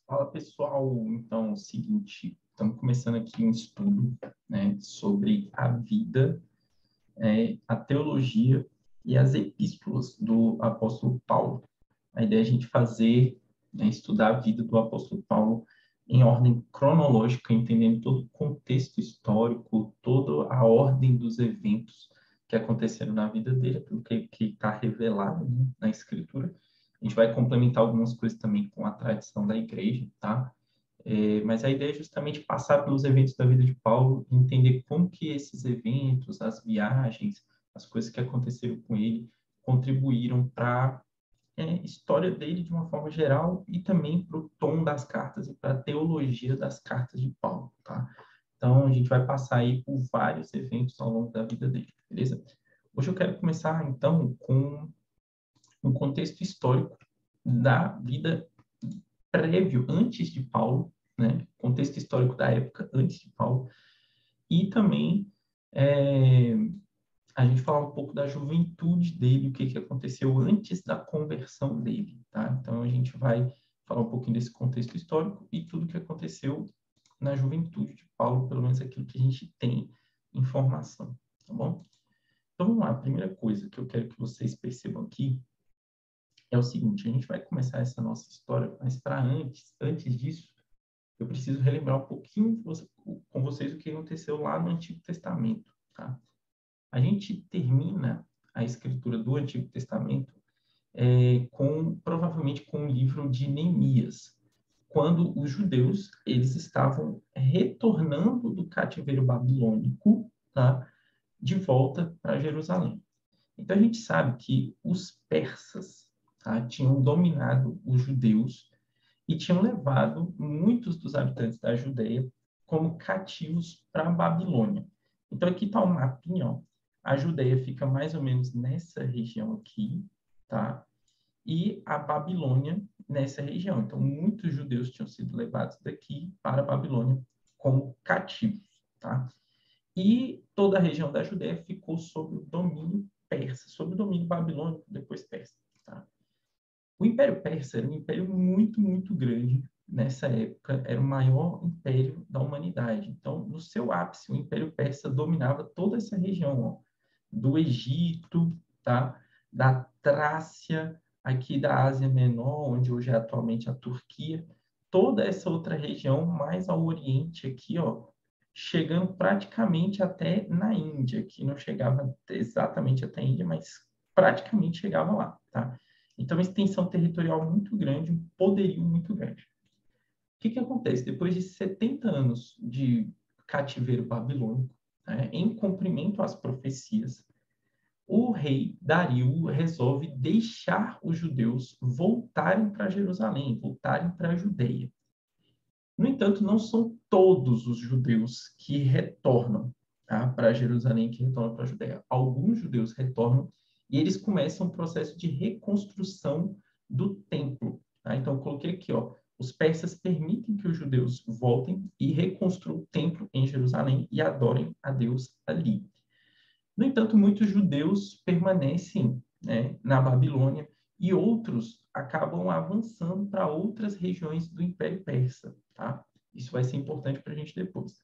Fala pessoal, então é o seguinte, estamos começando aqui um estudo, né, sobre a vida, a teologia e as epístolas do apóstolo Paulo. A ideia é a gente fazer, né, estudar a vida do apóstolo Paulo em ordem cronológica, entendendo todo o contexto histórico, toda a ordem dos eventos que aconteceram na vida dele, aquilo que está revelado, né, na Escritura. A gente vai complementar algumas coisas também com a tradição da igreja, tá? Mas a ideia é justamente passar pelos eventos da vida de Paulo, entender como que esses eventos, as viagens, as coisas que aconteceram com ele, contribuíram para a história dele de uma forma geral e também para o tom das cartas e para a teologia das cartas de Paulo, tá? Então, a gente vai passar aí por vários eventos ao longo da vida dele, beleza? Hoje eu quero começar, então, com um contexto histórico da vida prévio, antes de Paulo, né? Contexto histórico da época antes de Paulo, e também é, a gente falar um pouco da juventude dele, o que aconteceu antes da conversão dele, tá? Então a gente vai falar um pouquinho desse contexto histórico e tudo que aconteceu na juventude de Paulo, pelo menos aquilo que a gente tem informação, tá bom? Então vamos lá, a primeira coisa que eu quero que vocês percebam aqui é o seguinte: a gente vai começar essa nossa história, mas para antes disso, eu preciso relembrar um pouquinho com vocês o que aconteceu lá no Antigo Testamento, tá? A gente termina a escritura do Antigo Testamento provavelmente com o livro de Neemias, quando os judeus eles estavam retornando do cativeiro babilônico, tá? De volta para Jerusalém. Então a gente sabe que os persas, tá, tinham dominado os judeus e tinham levado muitos dos habitantes da Judéia como cativos para a Babilônia. Então, aqui está um mapinha, ó. A Judéia fica mais ou menos nessa região aqui, tá? E a Babilônia nessa região. Então, muitos judeus tinham sido levados daqui para a Babilônia como cativos, tá? E toda a região da Judéia ficou sob o domínio persa, sob o domínio babilônico, depois persa, tá? O Império Persa era um império muito, muito grande. Nessa época, era o maior império da humanidade. Então, no seu ápice, o Império Persa dominava toda essa região, ó, do Egito, tá? Da Trácia, aqui da Ásia Menor, onde hoje é atualmente a Turquia, toda essa outra região mais ao oriente aqui, ó, chegando praticamente até na Índia, que não chegava exatamente até a Índia, mas praticamente chegava lá, tá? Então, uma extensão territorial muito grande, um poderio muito grande. O que acontece? Depois de 70 anos de cativeiro babilônico, né, em cumprimento às profecias, o rei Dario resolve deixar os judeus voltarem para Jerusalém, voltarem para a Judeia. No entanto, não são todos os judeus que retornam, tá, para Jerusalém, que retornam para a Judeia. Alguns judeus retornam e eles começam um processo de reconstrução do templo. Tá? Então, eu coloquei aqui, ó, os persas permitem que os judeus voltem e reconstruam o templo em Jerusalém e adorem a Deus ali. No entanto, muitos judeus permanecem, né, na Babilônia e outros acabam avançando para outras regiões do Império Persa, tá? Isso vai ser importante para a gente depois.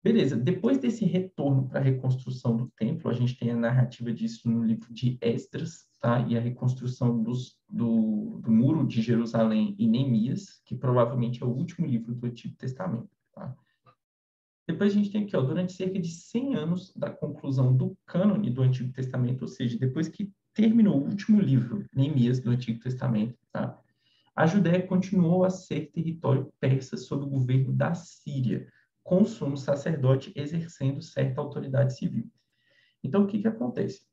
Beleza, depois desse retorno para a reconstrução do templo, a gente tem a narrativa disso no livro de Esdras, tá? E a reconstrução do muro de Jerusalém em Neemias, que provavelmente é o último livro do Antigo Testamento, tá? Depois a gente tem aqui, ó, durante cerca de 100 anos da conclusão do cânone do Antigo Testamento, ou seja, depois que terminou o último livro, Neemias, do Antigo Testamento, tá? A Judéia continuou a ser território persa sob o governo da Síria, com o sumo sacerdote exercendo certa autoridade civil. Então, o que acontece?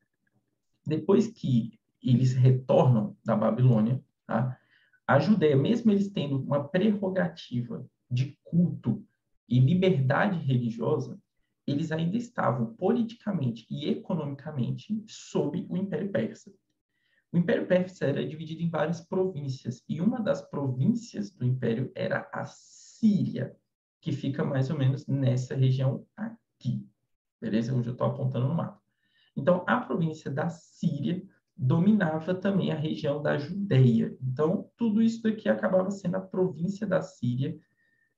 Depois que eles retornam da Babilônia, tá? A Judéia, mesmo eles tendo uma prerrogativa de culto e liberdade religiosa, eles ainda estavam politicamente e economicamente sob o Império Persa. O Império Persa era dividido em várias províncias, e uma das províncias do Império era a Síria, que fica mais ou menos nessa região aqui, beleza? Onde eu estou apontando no mapa. Então, a província da Síria dominava também a região da Judéia. Então, tudo isso daqui acabava sendo a província da Síria.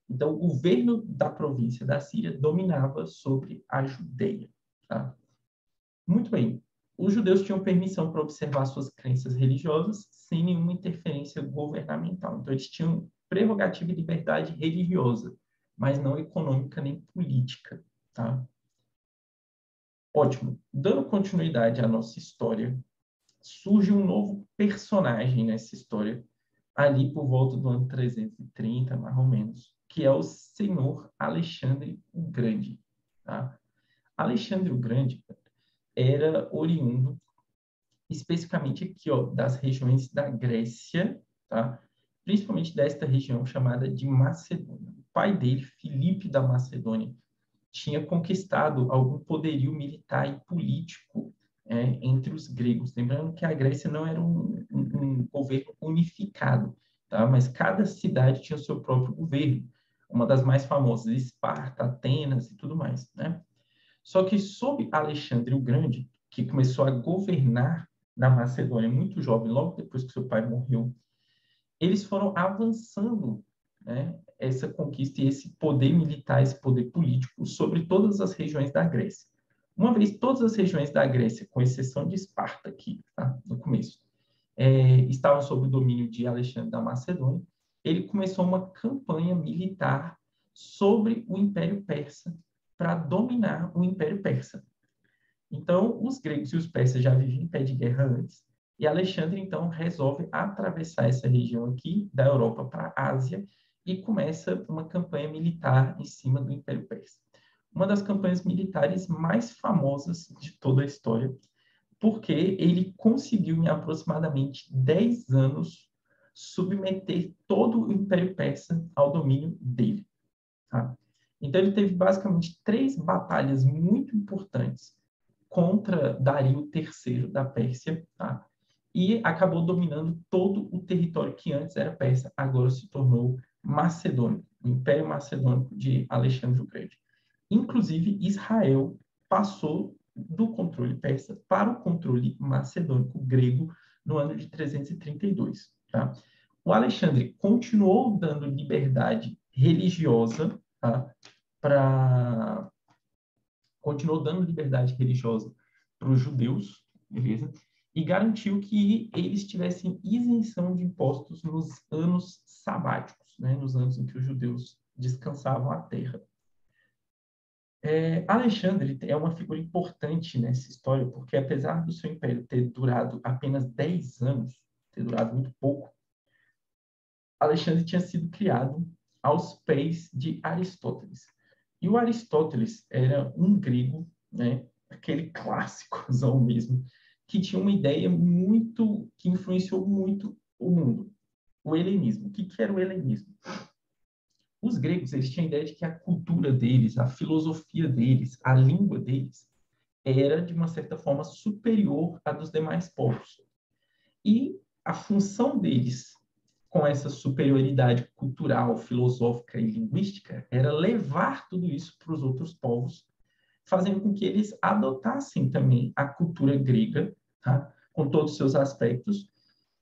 Então, o governo da província da Síria dominava sobre a Judéia. Tá? Muito bem. Os judeus tinham permissão para observar suas crenças religiosas sem nenhuma interferência governamental. Então, eles tinham prerrogativa e liberdade religiosa, mas não econômica nem política. Tá? Ótimo. Dando continuidade à nossa história, surge um novo personagem nessa história, ali por volta do ano 330, mais ou menos, que é o senhor Alexandre o Grande. Tá? Alexandre o Grande era oriundo, especificamente aqui, ó, das regiões da Grécia, tá? Principalmente desta região chamada de Macedônia. O pai dele, Filipe da Macedônia, tinha conquistado algum poderio militar e político entre os gregos. Lembrando que a Grécia não era um governo unificado, tá? Mas cada cidade tinha o seu próprio governo. Uma das mais famosas, Esparta, Atenas e tudo mais, né? Só que sob Alexandre o Grande, que começou a governar na Macedônia muito jovem, logo depois que seu pai morreu, eles foram avançando, né, essa conquista e esse poder militar, esse poder político sobre todas as regiões da Grécia. Uma vez todas as regiões da Grécia, com exceção de Esparta aqui, tá, no começo, estavam sob o domínio de Alexandre da Macedônia, ele começou uma campanha militar sobre o Império Persa para dominar o Império Persa. Então, os gregos e os persas já viviam em pé de guerra antes, e Alexandre, então, resolve atravessar essa região aqui, da Europa para a Ásia, e começa uma campanha militar em cima do Império Persa. Uma das campanhas militares mais famosas de toda a história, porque ele conseguiu, em aproximadamente 10 anos, submeter todo o Império Persa ao domínio dele. Tá? Então, ele teve basicamente 3 batalhas muito importantes contra Dario III da Pérsia, tá? E acabou dominando todo o território que antes era persa, agora se tornou macedônico, o Império Macedônico de Alexandre o Grande. Inclusive, Israel passou do controle persa para o controle macedônico grego no ano de 332. Tá? O Alexandre continuou dando liberdade religiosa, tá? Continuou dando liberdade religiosa para os judeus, beleza? E garantiu que eles tivessem isenção de impostos nos anos sabáticos, né? Nos anos em que os judeus descansavam a terra. Alexandre é uma figura importante nessa história, porque apesar do seu império ter durado apenas 10 anos, ter durado muito pouco, Alexandre tinha sido criado aos pés de Aristóteles. E o Aristóteles era um grego, né, aquele clássicozão mesmo, que tinha uma ideia muito, que influenciou muito o mundo, o helenismo. O que era o helenismo? Os gregos, eles tinham a ideia de que a cultura deles, a filosofia deles, a língua deles, era, de uma certa forma, superior à dos demais povos. E a função deles, com essa superioridade cultural, filosófica e linguística, era levar tudo isso para os outros povos, fazendo com que eles adotassem também a cultura grega, tá? Com todos os seus aspectos,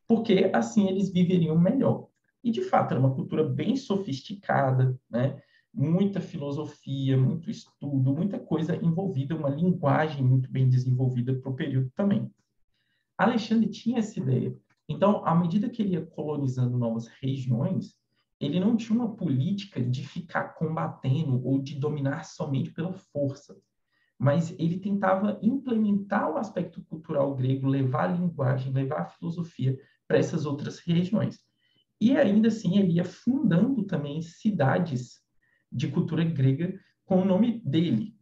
porque assim eles viveriam melhor. E, de fato, era uma cultura bem sofisticada, né? Muita filosofia, muito estudo, muita coisa envolvida, uma linguagem muito bem desenvolvida para o período também. Alexandre tinha essa ideia. Então, à medida que ele ia colonizando novas regiões, ele não tinha uma política de ficar combatendo ou de dominar somente pela força, mas ele tentava implementar o aspecto cultural grego, levar a linguagem, levar a filosofia para essas outras regiões. E ainda assim, ele ia fundando também cidades de cultura grega com o nome dele,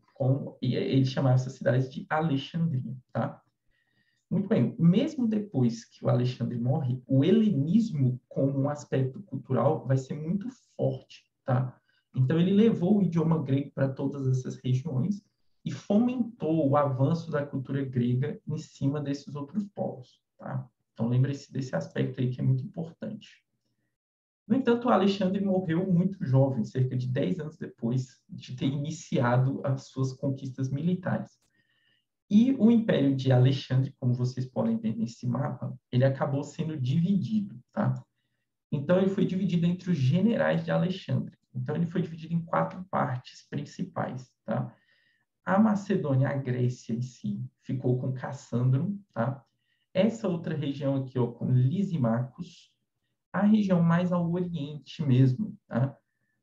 e ele chamava essas cidades de Alexandria, tá? Muito bem, mesmo depois que o Alexandre morre, o helenismo como um aspecto cultural vai ser muito forte, tá? Então ele levou o idioma grego para todas essas regiões e fomentou o avanço da cultura grega em cima desses outros povos, tá? Então lembre-se desse aspecto aí que é muito importante. No entanto, o Alexandre morreu muito jovem, cerca de 10 anos depois de ter iniciado as suas conquistas militares. E o Império de Alexandre, como vocês podem ver nesse mapa, ele acabou sendo dividido, tá? Então, ele foi dividido entre os generais de Alexandre. Então, ele foi dividido em 4 partes principais, tá? A Macedônia, a Grécia em si, ficou com Cassandro, tá? Essa outra região aqui, ó, com Lisímacos, a região mais ao oriente mesmo, tá?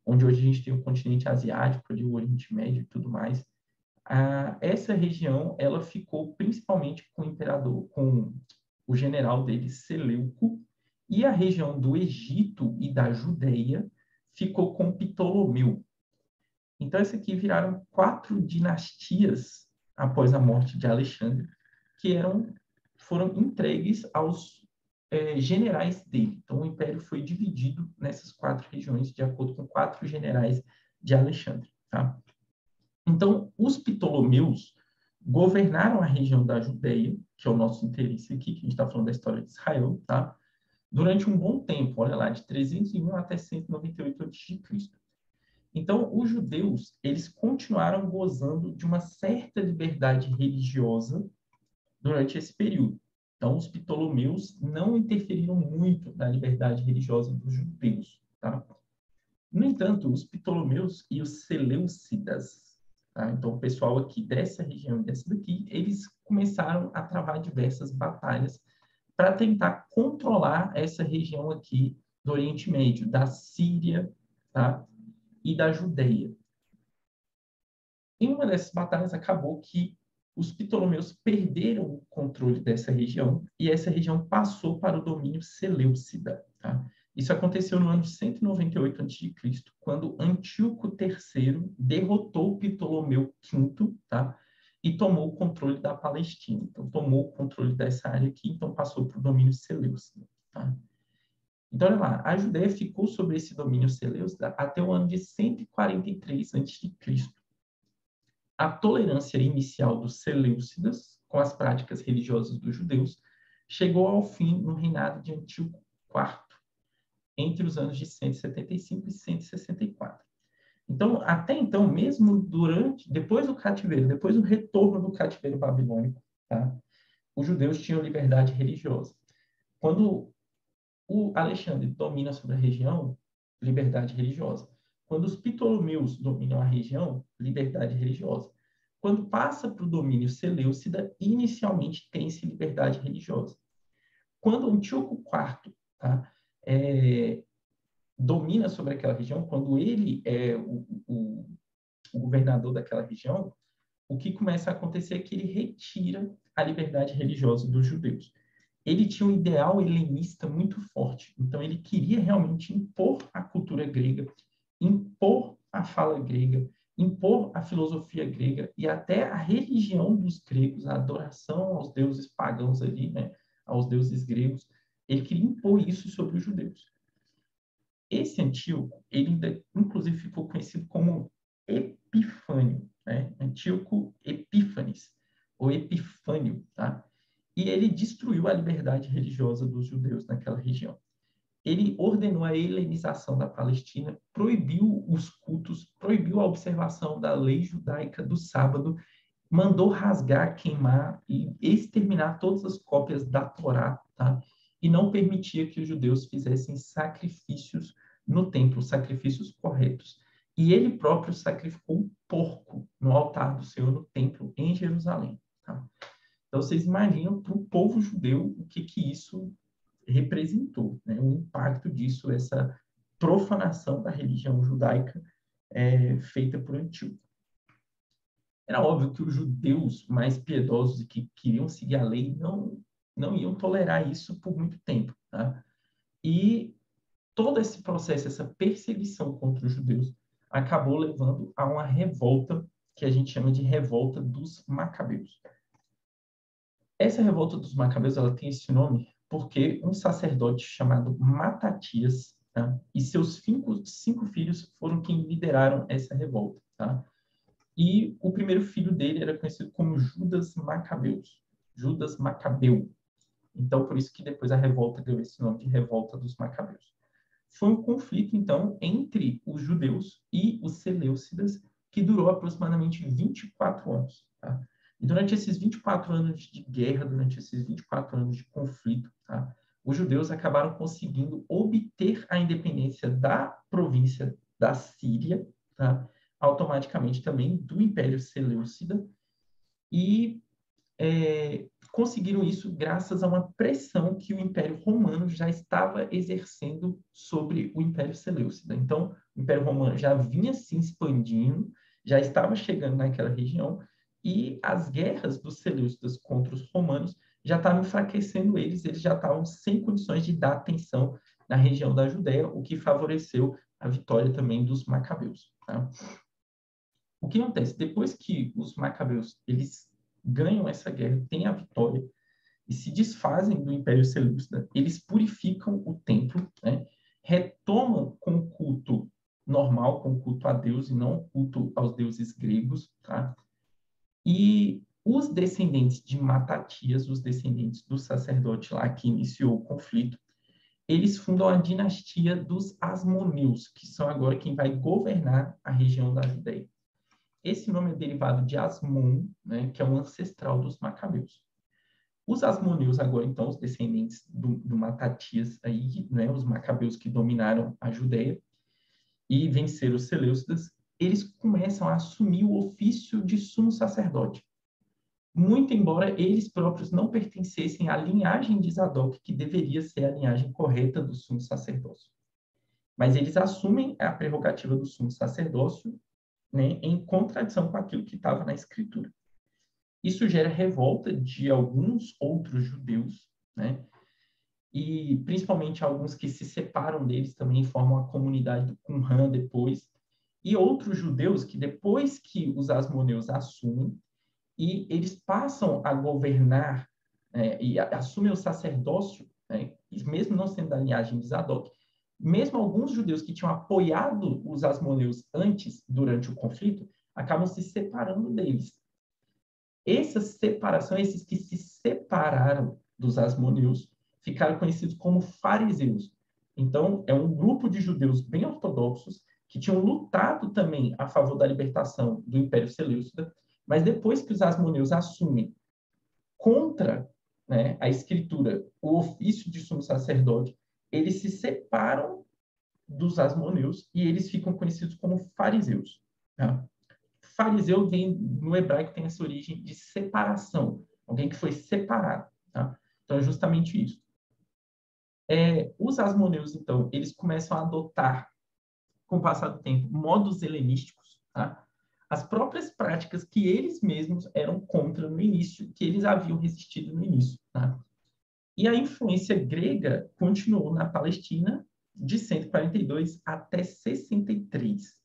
Onde hoje a gente tem o continente asiático, ali, o Oriente Médio e tudo mais. Essa região, ela ficou principalmente com o imperador, com o general dele, Seleuco, e a região do Egito e da Judéia ficou com Ptolomeu. Então, essas aqui viraram 4 dinastias após a morte de Alexandre, que foram entregues aos generais dele. Então, o império foi dividido nessas 4 regiões, de acordo com 4 generais de Alexandre. Tá? Então, os Ptolomeus governaram a região da Judéia, que é o nosso interesse aqui, que a gente está falando da história de Israel, tá? Durante um bom tempo, olha lá, de 301 até 198 a.C. Então, os judeus, eles continuaram gozando de uma certa liberdade religiosa durante esse período. Então, os Ptolomeus não interferiram muito na liberdade religiosa dos judeus, tá? No entanto, os Ptolomeus e os Seleucidas, tá? Então, o pessoal aqui dessa região e dessa daqui, eles começaram a travar diversas batalhas para tentar controlar essa região aqui do Oriente Médio, da Síria, tá? E da Judéia. Em uma dessas batalhas, acabou que os Ptolomeus perderam o controle dessa região e essa região passou para o domínio Seleucida. Tá? Isso aconteceu no ano 198 a.C., quando Antíoco III derrotou Ptolomeu V, tá? E tomou o controle da Palestina. Então, tomou o controle dessa área aqui, então passou para o domínio Seleucida. Tá? Então, olha lá, a Judéia ficou sob esse domínio Seleucida até o ano de 143 a.C. A tolerância inicial dos Seleucidas com as práticas religiosas dos judeus chegou ao fim no reinado de Antíoco IV, entre os anos de 175 e 164. Então, até então, mesmo depois do cativeiro, depois do retorno do cativeiro babilônico, tá? Os judeus tinham liberdade religiosa. Quando o Alexandre domina sobre a região, liberdade religiosa. Quando os Ptolomeus dominam a região, liberdade religiosa. Quando passa para o domínio Seleucida, inicialmente tem-se liberdade religiosa. Quando Antíoco IV, tá, domina sobre aquela região, quando ele é o governador daquela região, o que começa a acontecer é que ele retira a liberdade religiosa dos judeus. Ele tinha um ideal helenista muito forte, então ele queria realmente impor a cultura grega, impor a fala grega, impor a filosofia grega e até a religião dos gregos, a adoração aos deuses pagãos ali, né, aos deuses gregos. Ele queria impor isso sobre os judeus. Esse Antíoco, ele ainda, inclusive, ficou conhecido como Epifânio, né? Antíoco Epífanes, ou Epifânio, tá? E ele destruiu a liberdade religiosa dos judeus naquela região. Ele ordenou a helenização da Palestina, proibiu os cultos, proibiu a observação da lei judaica do sábado, mandou rasgar, queimar e exterminar todas as cópias da Torá, tá? E não permitia que os judeus fizessem sacrifícios no templo, sacrifícios corretos. E ele próprio sacrificou um porco no altar do Senhor no templo em Jerusalém, tá? Então, vocês imaginam para o povo judeu o que isso representou, né? O impacto disso, essa profanação da religião judaica feita por Antíoco. Era óbvio que os judeus mais piedosos e que queriam seguir a lei não iam tolerar isso por muito tempo. Tá? E todo esse processo, essa perseguição contra os judeus, acabou levando a uma revolta que a gente chama de revolta dos Macabeus. Essa revolta dos Macabeus, ela tem esse nome porque um sacerdote chamado Matatias, tá? E seus cinco filhos foram quem lideraram essa revolta. Tá? E o primeiro filho dele era conhecido como Judas Macabeus, Judas Macabeu. Então, por isso que depois a revolta deu esse nome de Revolta dos Macabeus. Foi um conflito, então, entre os judeus e os Seleucidas, que durou aproximadamente 24 anos. Tá? E durante esses 24 anos de guerra, durante esses 24 anos de conflito, tá? Os judeus acabaram conseguindo obter a independência da província da Síria, tá? Automaticamente também do Império Seleucida, e conseguiram isso graças a uma pressão que o Império Romano já estava exercendo sobre o Império Seleucida. Então, o Império Romano já vinha se expandindo, já estava chegando naquela região, e as guerras dos Seleucidas contra os romanos já estavam enfraquecendo eles já estavam sem condições de dar atenção na região da Judéia, o que favoreceu a vitória também dos macabeus. Tá? O que acontece? Depois que os macabeus eles ganham essa guerra, têm a vitória e se desfazem do Império Seleucida, eles purificam o templo, né? Retomam com o culto normal, com o culto a Deus e não o culto aos deuses gregos, tá? E os descendentes de Matatias, os descendentes do sacerdote lá que iniciou o conflito, eles fundam a dinastia dos Asmoneus, que são agora quem vai governar a região da Judéia. Esse nome é derivado de Asmon, né, que é um ancestral dos Macabeus. Os Asmoneus agora, então, os descendentes do Matatias, aí, né, os Macabeus que dominaram a Judéia e venceram os Seleucidas, eles começam a assumir o ofício de sumo sacerdote. Muito embora eles próprios não pertencessem à linhagem de Zadok, que deveria ser a linhagem correta do sumo sacerdócio. Mas eles assumem a prerrogativa do sumo sacerdócio, né, em contradição com aquilo que estava na Escritura. Isso gera revolta de alguns outros judeus, né, e principalmente alguns que se separam deles também formam a comunidade do Qumran depois, e outros judeus que depois que os asmoneus assumem, e eles passam a governar e assumem o sacerdócio, né, mesmo não sendo da linhagem de Zadok, mesmo alguns judeus que tinham apoiado os asmoneus antes, durante o conflito, acabam se separando deles. Essa separação, esses que se separaram dos asmoneus, ficaram conhecidos como fariseus. Então, é um grupo de judeus bem ortodoxos que tinham lutado também a favor da libertação do Império Seleucida, mas depois que os asmoneus assumem contra, né, a escritura, o ofício de sumo sacerdote, eles se separam dos asmoneus e eles ficam conhecidos como fariseus. Tá? Fariseu vem, no hebraico tem essa origem de separação, alguém que foi separado. Tá? Então, é justamente isso. Os asmoneus, então, eles começam a adotar, com o passar do tempo, modos helenísticos, tá? As próprias práticas que eles mesmos eram contra no início, que eles haviam resistido no início. Tá? E a influência grega continuou na Palestina de 142 até 63,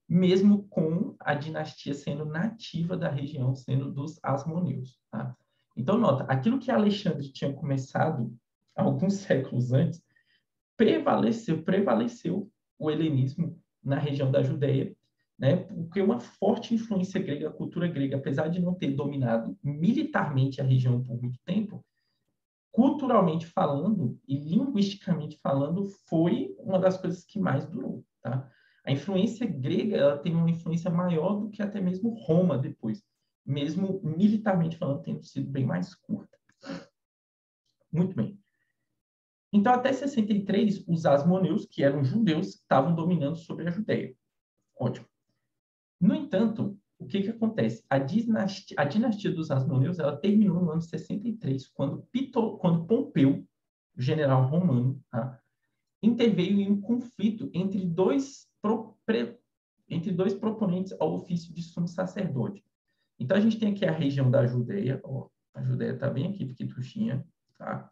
mesmo com a dinastia sendo nativa da região, sendo dos Asmoneus. Tá? Então, nota, aquilo que Alexandre tinha começado alguns séculos antes, prevaleceu o helenismo na região da Judéia, né? Porque uma forte influência grega, a cultura grega, apesar de não ter dominado militarmente a região por muito tempo, culturalmente falando e linguisticamente falando, foi uma das coisas que mais durou. Tá? A influência grega ela tem uma influência maior do que até mesmo Roma depois, mesmo militarmente falando, tendo sido bem mais curta. Muito bem. Então, até 63, os asmoneus, que eram judeus, estavam dominando sobre a Judéia. Ótimo. No entanto, o que acontece? A dinastia dos asmoneus ela terminou no ano 63, quando Pompeu, o general romano, tá, interveio em um conflito entre dois proponentes ao ofício de sumo sacerdote. Então, a gente tem aqui a região da Judéia, ó, a Judéia está bem aqui, pequituchinha, tá?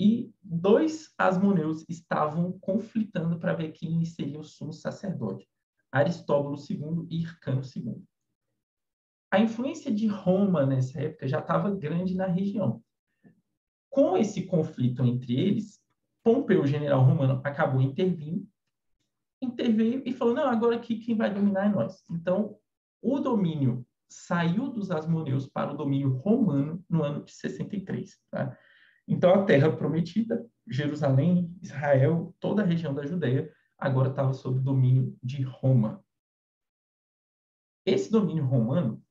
E dois asmoneus estavam conflitando para ver quem seria o sumo sacerdote, Aristóbulo II e Hircano II. A influência de Roma nessa época já estava grande na região. Com esse conflito entre eles, Pompeu, o general romano, acabou interveio e falou, não, agora aqui quem vai dominar é nós. Então, o domínio saiu dos asmoneus para o domínio romano no ano de 63. Tá? Então, a terra prometida, Jerusalém, Israel, toda a região da Judéia, agora estava sob o domínio de Roma. Esse domínio romano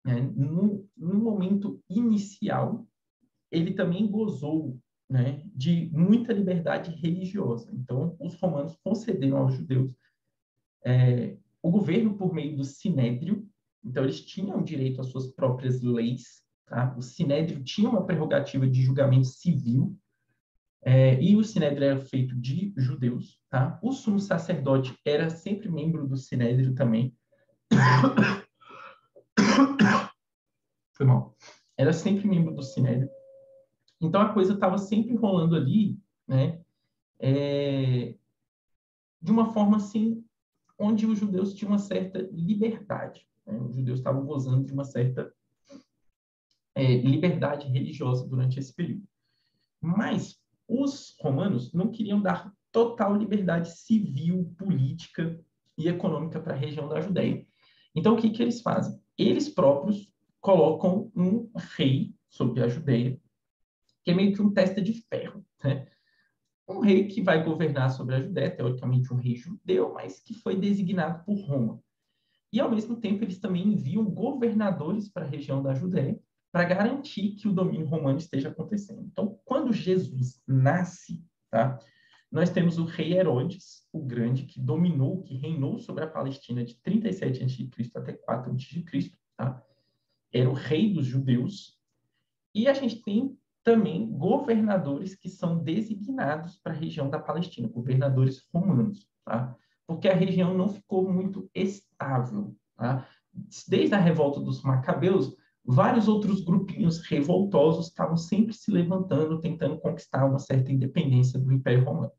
né? No momento inicial, ele também gozou, né, de muita liberdade religiosa. Então, os romanos concederam aos judeus o governo por meio do sinédrio. Então, eles tinham direito às suas próprias leis. Tá? O sinédrio tinha uma prerrogativa de julgamento civil, e o sinédrio era feito de judeus. Tá? O sumo sacerdote era sempre membro do sinédrio também. Foi mal. Era sempre membro do sinédrio. Então, a coisa estava sempre rolando ali, né, de uma forma assim, onde os judeus tinham uma certa liberdade. Né? Os judeus estavam gozando de uma certa liberdade religiosa durante esse período. Mas os romanos não queriam dar total liberdade civil, política e econômica para a região da Judéia. Então, o que eles fazem? Eles próprios colocam um rei sobre a Judéia, que é meio que um testa de ferro, né? Um rei que vai governar sobre a Judéia, teoricamente um rei judeu, mas que foi designado por Roma. E, ao mesmo tempo, eles também enviam governadores para a região da Judéia para garantir que o domínio romano esteja acontecendo. Então, quando Jesus nasce, tá, nós temos o rei Herodes, o Grande, que dominou, que reinou sobre a Palestina de 37 a.C. até 4 a.C., tá? Era o rei dos judeus. E a gente tem também governadores que são designados para a região da Palestina, governadores romanos, tá? Porque a região não ficou muito estável, tá? Desde a revolta dos Macabeus, vários outros grupinhos revoltosos estavam sempre se levantando, tentando conquistar uma certa independência do Império Romano.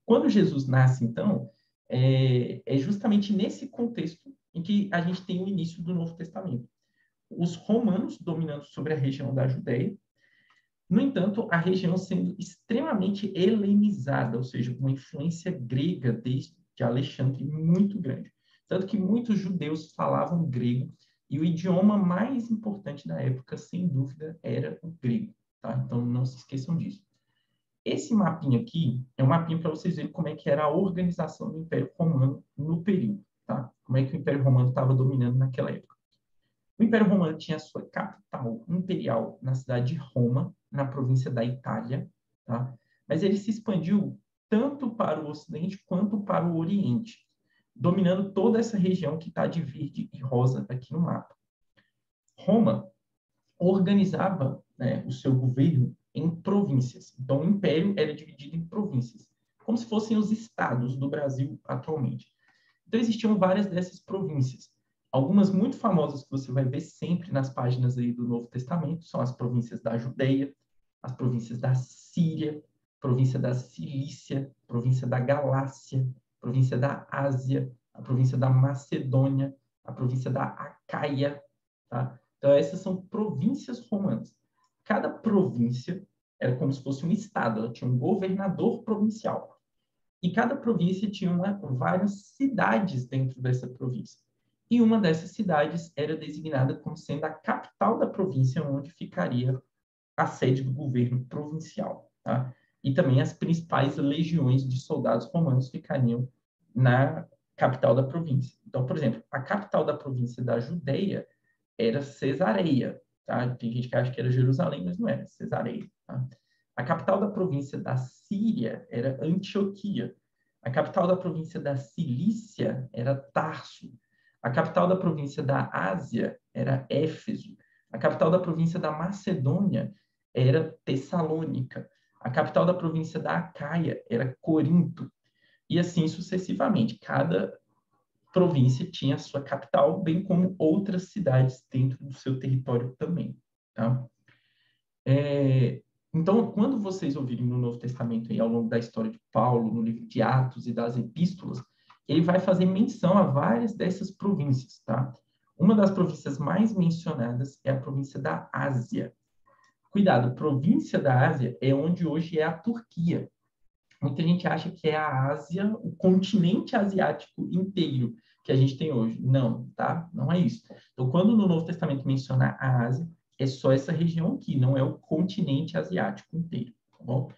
Quando Jesus nasce, então, é justamente nesse contexto em que a gente tem o início do Novo Testamento. Os romanos dominando sobre a região da Judéia. No entanto, a região sendo extremamente helenizada, ou seja, uma influência grega desde Alexandre muito grande. Tanto que muitos judeus falavam grego, e o idioma mais importante da época, sem dúvida, era o grego. Tá? Então, não se esqueçam disso. Esse mapinha aqui é um mapinha para vocês verem como é que era a organização do Império Romano no período. Tá? Como é que o Império Romano estava dominando naquela época. O Império Romano tinha sua capital imperial na cidade de Roma, na província da Itália, tá? Mas ele se expandiu tanto para o Ocidente quanto para o Oriente, dominando toda essa região que está de verde e rosa aqui no mapa. Roma organizava, né, o seu governo em províncias. Então, o império era dividido em províncias, como se fossem os estados do Brasil atualmente. Então, existiam várias dessas províncias. Algumas muito famosas que você vai ver sempre nas páginas aí do Novo Testamento são as províncias da Judeia, as províncias da Síria, província da Cilícia, província da Galácia, província da Ásia, a província da Macedônia, a província da Acaia, tá? Então, essas são províncias romanas. Cada província era como se fosse um estado, ela tinha um governador provincial. E cada província tinha várias cidades dentro dessa província. E uma dessas cidades era designada como sendo a capital da província, onde ficaria a sede do governo provincial. Tá? E também as principais legiões de soldados romanos ficariam na capital da província. Então, por exemplo, a capital da província da Judeia era Cesareia. Tá? Tem gente que acha que era Jerusalém, mas não era, Cesareia. Tá? A capital da província da Síria era Antioquia. A capital da província da Cilícia era Tarso. A capital da província da Ásia era Éfeso. A capital da província da Macedônia era Tessalônica. A capital da província da Acaia era Corinto. E assim sucessivamente. Cada província tinha a sua capital, bem como outras cidades dentro do seu território também. Tá? Então, quando vocês ouvirem no Novo Testamento, aí, ao longo da história de Paulo, no livro de Atos e das Epístolas, ele vai fazer menção a várias dessas províncias. Tá? Uma das províncias mais mencionadas é a província da Ásia. Cuidado, província da Ásia é onde hoje é a Turquia. Muita gente acha que é a Ásia, o continente asiático inteiro que a gente tem hoje. Não, tá? Não é isso. Então, quando no Novo Testamento menciona a Ásia, é só essa região aqui, não é o continente asiático inteiro, tá bom?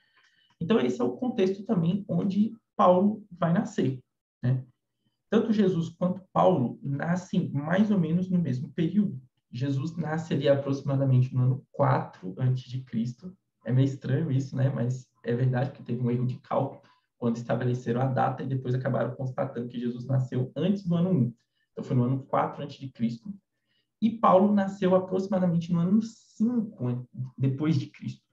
Então, esse é o contexto também onde Paulo vai nascer, né? Tanto Jesus quanto Paulo nascem mais ou menos no mesmo período. Jesus nasce ali aproximadamente no ano 4 antes de Cristo. É meio estranho isso, né? Mas é verdade que teve um erro de cálculo quando estabeleceram a data e depois acabaram constatando que Jesus nasceu antes do ano 1. Então foi no ano 4 antes de Cristo. E Paulo nasceu aproximadamente no ano 5 depois de Cristo.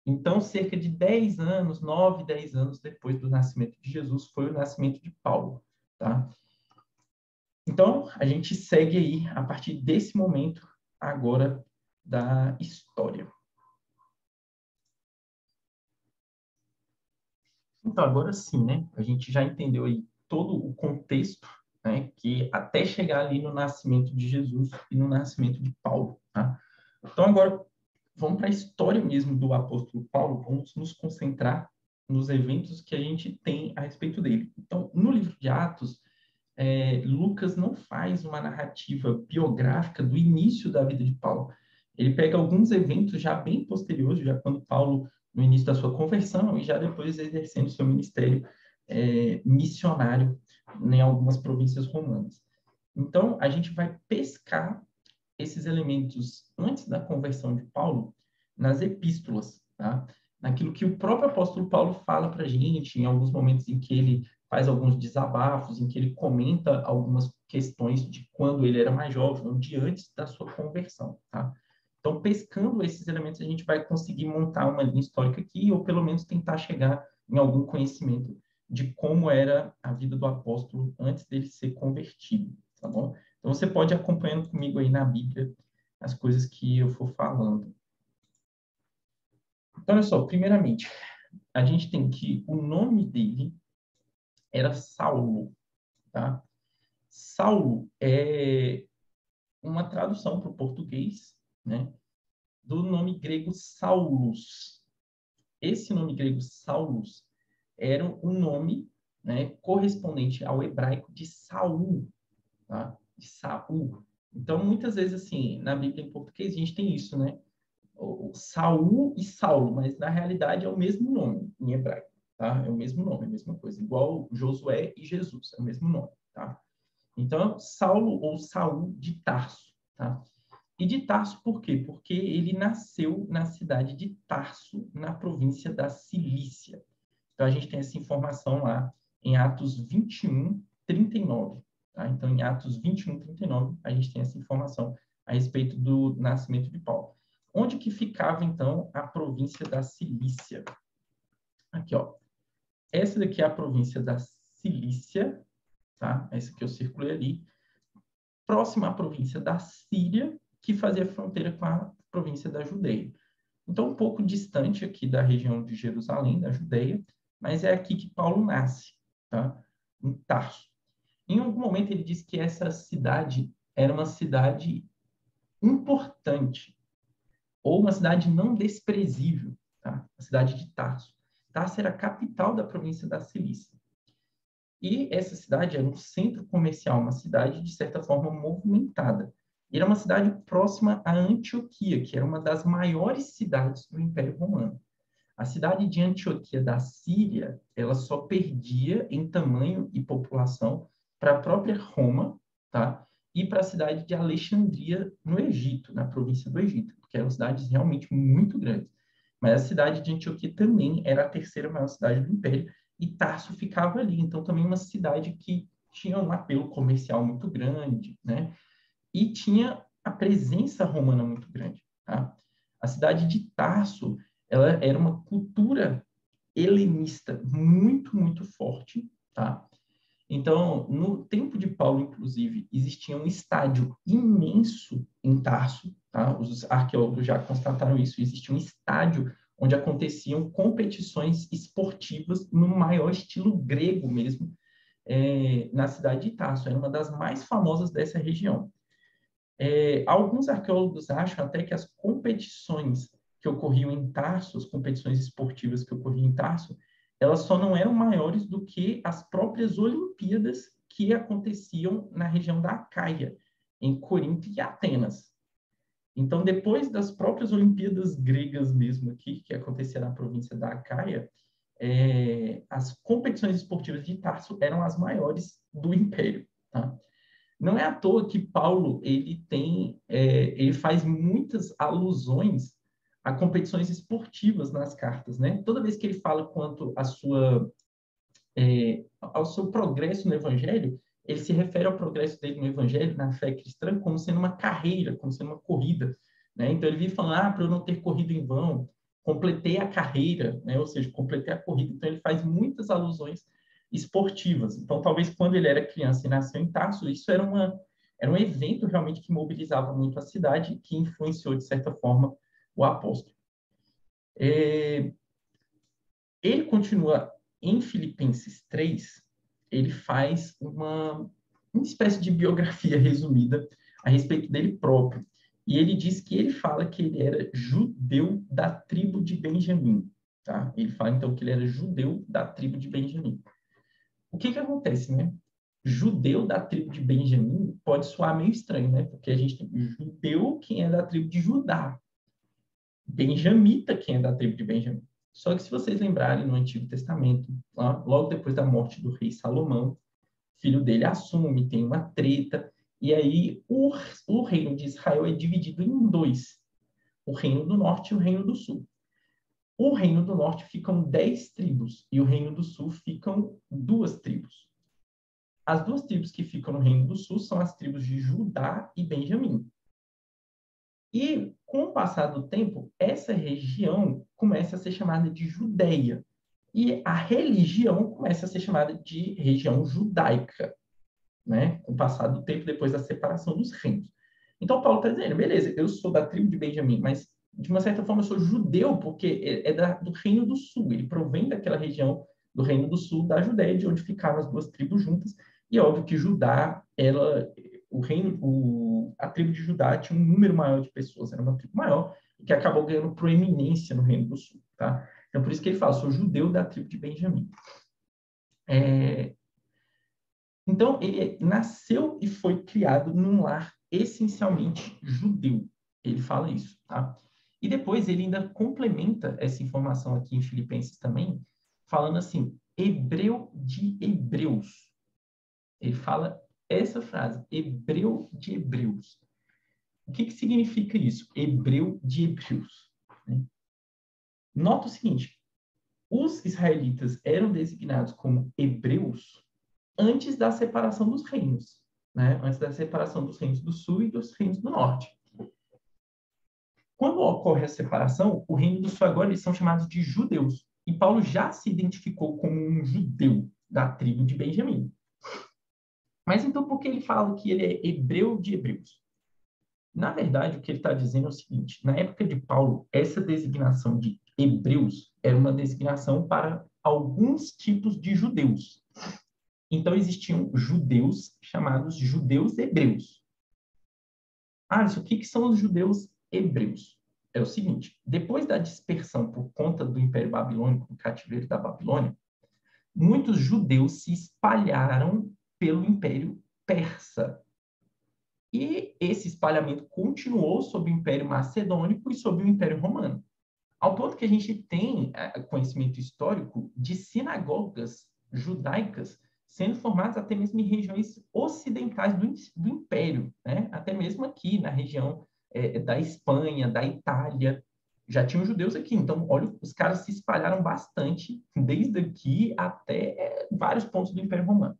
Então, cerca de 10 anos, 9, 10 anos depois do nascimento de Jesus, foi o nascimento de Paulo, tá? Então, a gente segue aí, a partir desse momento, agora, da história. Então, agora sim, né? A gente já entendeu aí todo o contexto, né? Que até chegar ali no nascimento de Jesus e no nascimento de Paulo, tá? Então, agora, vamos para a história mesmo do apóstolo Paulo, vamos nos concentrar nos eventos que a gente tem a respeito dele. Então, no livro de Atos, Lucas não faz uma narrativa biográfica do início da vida de Paulo. Ele pega alguns eventos já bem posteriores, já quando Paulo, no início da sua conversão, e já depois exercendo seu ministério missionário em algumas províncias romanas. Então, a gente vai pescar esses elementos antes da conversão de Paulo nas epístolas, tá? Naquilo que o próprio apóstolo Paulo fala para a gente, em alguns momentos em que ele faz alguns desabafos, em que ele comenta algumas questões de quando ele era mais jovem, ou de antes da sua conversão, tá? Então, pescando esses elementos, a gente vai conseguir montar uma linha histórica aqui, ou pelo menos tentar chegar em algum conhecimento de como era a vida do apóstolo antes dele ser convertido, tá bom? Então, você pode ir acompanhando comigo aí na Bíblia as coisas que eu for falando. Então, olha só, primeiramente, a gente tem que o nome dele era Saulo, tá? Saulo é uma tradução para o português, né, do nome grego Saulus. Esse nome grego Saulus era um nome, né, correspondente ao hebraico de Saul, tá? De Saul. Então, muitas vezes, assim, na Bíblia em português, a gente tem isso, né? O Saul e Saulo, mas na realidade é o mesmo nome em hebraico, tá? É o mesmo nome, a mesma coisa, igual Josué e Jesus, é o mesmo nome, tá? Então, Saulo ou Saul de Tarso, tá? E de Tarso por quê? Porque ele nasceu na cidade de Tarso, na província da Cilícia. Então, a gente tem essa informação lá em Atos 21, 39. Tá? Então, em Atos 21, 39, a gente tem essa informação a respeito do nascimento de Paulo. Onde que ficava, então, a província da Cilícia? Aqui, ó. Essa daqui é a província da Cilícia, tá? Essa que eu circulei ali. Próxima à província da Síria, que fazia fronteira com a província da Judeia. Então, um pouco distante aqui da região de Jerusalém, da Judeia, mas é aqui que Paulo nasce, tá? Em Tarso. Em algum momento ele diz que essa cidade era uma cidade importante, ou uma cidade não desprezível, tá? A cidade de Tarso. Tarso era a capital da província da Cilícia. E essa cidade era um centro comercial, uma cidade, de certa forma, movimentada. E era uma cidade próxima a Antioquia, que era uma das maiores cidades do Império Romano. A cidade de Antioquia da Síria, ela só perdia em tamanho e população para a própria Roma, tá? E para a cidade de Alexandria, no Egito, na província do Egito, porque eram cidades realmente muito grandes. Mas a cidade de Antioquia também era a terceira maior cidade do Império, e Tarso ficava ali. Então, também uma cidade que tinha um apelo comercial muito grande, né? E tinha a presença romana muito grande, tá? A cidade de Tarso, ela era uma cultura helenista muito, muito forte, tá? Então, no tempo de Paulo, inclusive, existia um estádio imenso em Tarso, tá? Os arqueólogos já constataram isso. Existia um estádio onde aconteciam competições esportivas no maior estilo grego mesmo, na cidade de Tarso. Era uma das mais famosas dessa região. Alguns arqueólogos acham até que as competições que ocorriam em Tarso, as competições esportivas que ocorriam em Tarso, elas só não eram maiores do que as próprias Olimpíadas que aconteciam na região da Acaia, em Corinto e Atenas. Então, depois das próprias Olimpíadas gregas mesmo aqui, que aconteceram na província da Acaia, as competições esportivas de Tarso eram as maiores do Império, tá? Não é à toa que Paulo ele faz muitas alusões a competições esportivas nas cartas, né? Toda vez que ele fala quanto ao seu progresso no Evangelho, ele se refere ao progresso dele no Evangelho, na fé cristã, como sendo uma carreira, como sendo uma corrida, né? Então ele vive falando, para eu não ter corrido em vão, completei a carreira, né? Ou seja, completei a corrida. Então ele faz muitas alusões esportivas. Então talvez quando ele era criança e nasceu em Tarso, isso era um evento realmente que mobilizava muito a cidade, que influenciou de certa forma o apóstolo. Ele continua em Filipenses 3, ele faz uma espécie de biografia resumida a respeito dele próprio. E ele diz que ele fala que ele era judeu da tribo de Benjamim. Tá? Ele fala, então, que ele era judeu da tribo de Benjamim. O que acontece, né? Judeu da tribo de Benjamim pode soar meio estranho, né? Porque a gente tem judeu quem é da tribo de Judá. Benjamita quem é da tribo de Benjamim. Só que se vocês lembrarem no Antigo Testamento, logo depois da morte do rei Salomão, filho dele assume, tem uma treta, e aí o reino de Israel é dividido em dois, o reino do norte e o reino do sul. O reino do norte ficam 10 tribos, e o reino do sul ficam 2 tribos. As 2 tribos que ficam no reino do sul são as tribos de Judá e Benjamim. E, com o passar do tempo, essa região começa a ser chamada de Judeia. E a religião começa a ser chamada de região judaica, né? Com o passar do tempo, depois da separação dos reinos. Então, Paulo está dizendo, beleza, eu sou da tribo de Benjamim, mas, de uma certa forma, eu sou judeu, porque do Reino do Sul. Ele provém daquela região do Reino do Sul, da Judéia, de onde ficavam as 2 tribos juntas. E é óbvio que Judá, a tribo de Judá tinha um número maior de pessoas, era uma tribo maior, que acabou ganhando proeminência no Reino do Sul, tá? Então, por isso que ele fala, sou judeu da tribo de Benjamim. Então, ele nasceu e foi criado num lar essencialmente judeu. Ele fala isso, tá? E depois ele ainda complementa essa informação aqui em Filipenses também, falando assim, hebreu de hebreus. Ele fala essa frase, hebreu de hebreus. O que significa isso? Hebreu de hebreus. Né? Nota o seguinte, os israelitas eram designados como hebreus antes da separação dos reinos, né? Antes da separação dos reinos do sul e dos reinos do norte. Quando ocorre a separação, o reino do sul agora eles são chamados de judeus. E Paulo já se identificou como um judeu da tribo de Benjamim. Mas então por que ele fala que ele é hebreu de hebreus? Na verdade, o que ele está dizendo é o seguinte, na época de Paulo, essa designação de hebreus era uma designação para alguns tipos de judeus. Então, existiam judeus chamados judeus hebreus. Isso o que são os judeus hebreus? É o seguinte, depois da dispersão por conta do Império Babilônico, do cativeiro da Babilônia, muitos judeus se espalharam pelo Império Persa. E esse espalhamento continuou sob o Império Macedônico e sob o Império Romano. Ao ponto que a gente tem conhecimento histórico de sinagogas judaicas sendo formadas até mesmo em regiões ocidentais do Império, né? Até mesmo aqui na região da Espanha, da Itália, já tinham judeus aqui. Então, olha, os caras se espalharam bastante, desde aqui até vários pontos do Império Romano.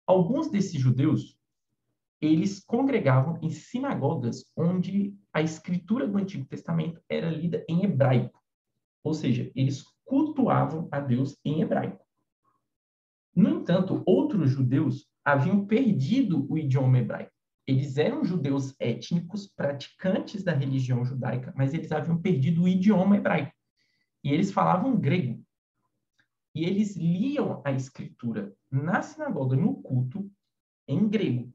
Alguns desses judeus, eles congregavam em sinagogas onde a escritura do Antigo Testamento era lida em hebraico. Ou seja, eles cultuavam a Deus em hebraico. No entanto, outros judeus haviam perdido o idioma hebraico. Eles eram judeus étnicos, praticantes da religião judaica, mas eles haviam perdido o idioma hebraico. E eles falavam grego. E eles liam a escritura na sinagoga, no culto, em grego.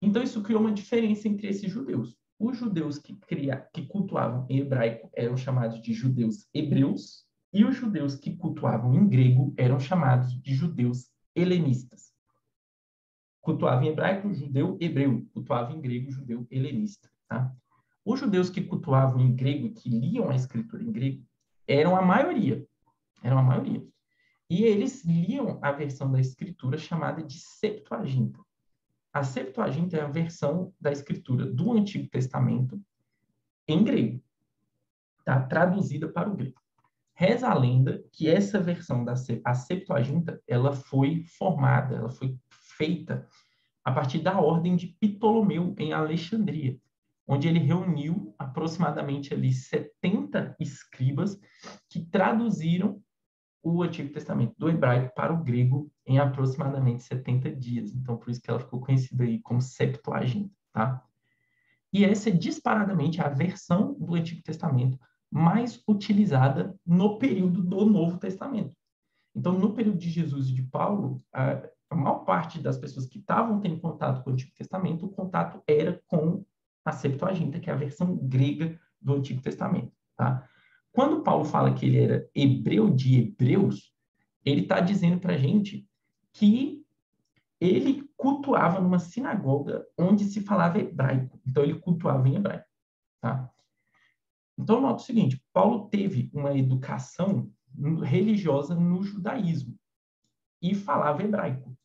Então, isso criou uma diferença entre esses judeus. Os judeus que cultuavam em hebraico eram chamados de judeus hebreus, e os judeus que cultuavam em grego eram chamados de judeus helenistas. Cultuava em hebraico, judeu hebreu. Cultuava em grego, judeu helenista. Tá? Os judeus que cultuavam em grego e que liam a escritura em grego eram a maioria. Eram a maioria. E eles liam a versão da Escritura chamada de Septuaginta. A Septuaginta é a versão da Escritura do Antigo Testamento em grego, tá? Traduzida para o grego. Reza a lenda que essa versão a Septuaginta, ela foi formada, ela foi feita a partir da ordem de Ptolomeu em Alexandria, onde ele reuniu aproximadamente ali 70 escribas que traduziram o Antigo Testamento do hebraico para o grego em aproximadamente 70 dias. Então, por isso que ela ficou conhecida aí como Septuaginta, tá? E essa é disparadamente a versão do Antigo Testamento mais utilizada no período do Novo Testamento. Então, no período de Jesus e de Paulo, a maior parte das pessoas que estavam tendo contato com o Antigo Testamento, o contato era com a Septuaginta, que é a versão grega do Antigo Testamento, tá? Quando Paulo fala que ele era hebreu de hebreus, ele está dizendo para a gente que ele cultuava numa sinagoga onde se falava hebraico. Então, ele cultuava em hebraico, tá? Então, nota o seguinte, Paulo teve uma educação religiosa no judaísmo e falava hebraico.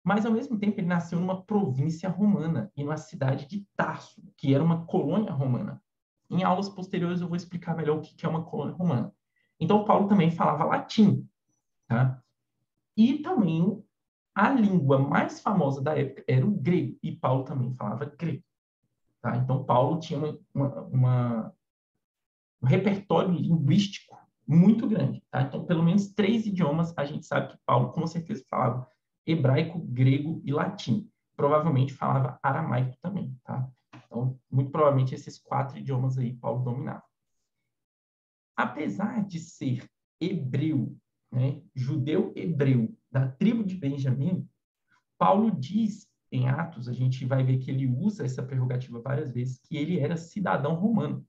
Mas, ao mesmo tempo, ele nasceu numa província romana e numa cidade de Tarso, que era uma colônia romana. Em aulas posteriores eu vou explicar melhor o que é uma colônia romana. Então, Paulo também falava latim, tá? E também a língua mais famosa da época era o grego, e Paulo também falava grego, tá? Então, Paulo tinha um repertório linguístico muito grande, tá? Então, pelo menos 3 idiomas a gente sabe que Paulo com certeza falava: hebraico, grego e latim. Provavelmente falava aramaico também, tá? Então, muito provavelmente esses 4 idiomas aí Paulo dominava. Apesar de ser hebreu, né, judeu hebreu da tribo de Benjamim, Paulo diz em Atos, a gente vai ver que ele usa essa prerrogativa várias vezes, que ele era cidadão romano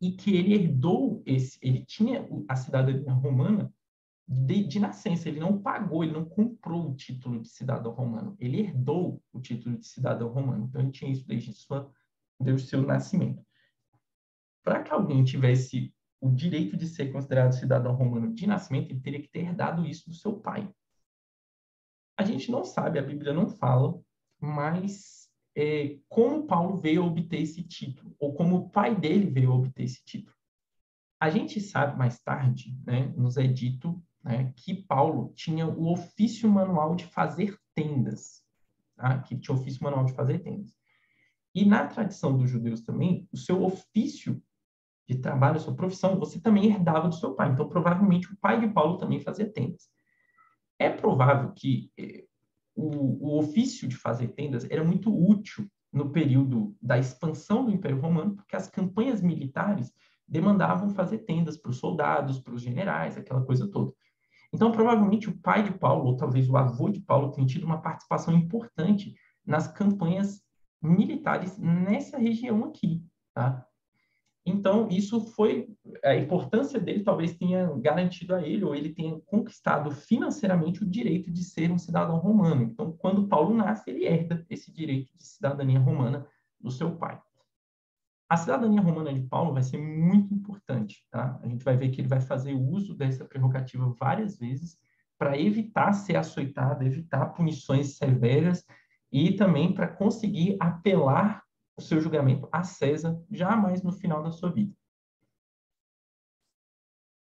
e que ele herdou ele tinha a cidadania romana de nascença, ele não pagou, ele não comprou o título de cidadão romano, ele herdou o título de cidadão romano. Então ele tinha isso desde o seu nascimento. Para que alguém tivesse o direito de ser considerado cidadão romano de nascimento, ele teria que ter herdado isso do seu pai. A gente não sabe, a Bíblia não fala, mas como Paulo veio a obter esse título, ou como o pai dele veio a obter esse título. A gente sabe mais tarde, né, nos é dito, né, que Paulo tinha o ofício manual de fazer tendas, tá? Que tinha o ofício manual de fazer tendas. E na tradição dos judeus também, o seu ofício de trabalho, a sua profissão, você também herdava do seu pai. Então, provavelmente, o pai de Paulo também fazia tendas. É provável que o ofício de fazer tendas era muito útil no período da expansão do Império Romano, porque as campanhas militares demandavam fazer tendas para os soldados, para os generais, aquela coisa toda. Então, provavelmente, o pai de Paulo, ou talvez o avô de Paulo, tenha tido uma participação importante nas campanhas militares nessa região aqui, tá? Então, isso foi, a importância dele talvez tenha garantido a ele, ou ele tenha conquistado financeiramente o direito de ser um cidadão romano. Então, quando Paulo nasce, ele herda esse direito de cidadania romana do seu pai. A cidadania romana de Paulo vai ser muito importante, tá? A gente vai ver que ele vai fazer uso dessa prerrogativa várias vezes para evitar ser açoitado, evitar punições severas e também para conseguir apelar o seu julgamento a César, jamais no final da sua vida.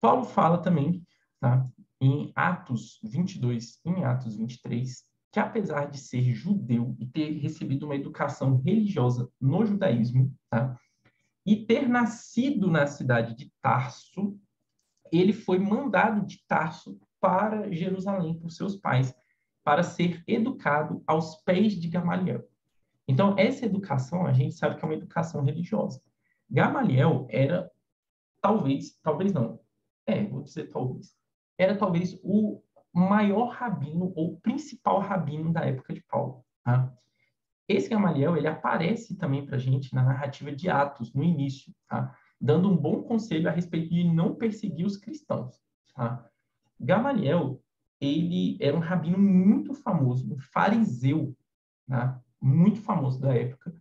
Paulo fala também, tá, em Atos 22 e em Atos 23, que apesar de ser judeu e ter recebido uma educação religiosa no judaísmo, tá, e ter nascido na cidade de Tarso, ele foi mandado de Tarso para Jerusalém por seus pais, para ser educado aos pés de Gamaliel. Então, essa educação, a gente sabe que é uma educação religiosa. Gamaliel era, talvez não, vou dizer talvez, era talvez o maior rabino ou principal rabino da época de Paulo. Tá? Esse Gamaliel, ele aparece também para a gente na narrativa de Atos, no início, tá? Dando um bom conselho a respeito de não perseguir os cristãos. Tá? Gamaliel, ele era um rabino muito famoso, um fariseu, tá? Muito famoso da época.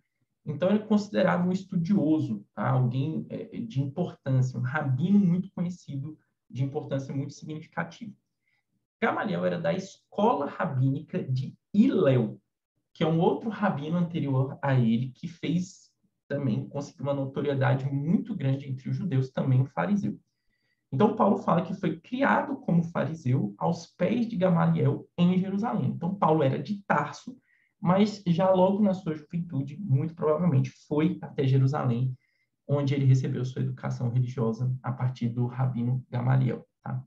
Então, ele é considerado um estudioso, tá? Alguém de importância, um rabino muito conhecido, de importância muito significativa. Gamaliel era da escola rabínica de Hilel, que é um outro rabino anterior a ele, que fez também, conseguiu uma notoriedade muito grande entre os judeus, também um fariseu. Então, Paulo fala que foi criado como fariseu aos pés de Gamaliel em Jerusalém. Então, Paulo era de Tarso, mas já logo na sua juventude, muito provavelmente, foi até Jerusalém, onde ele recebeu sua educação religiosa a partir do rabino Gamaliel. Tá?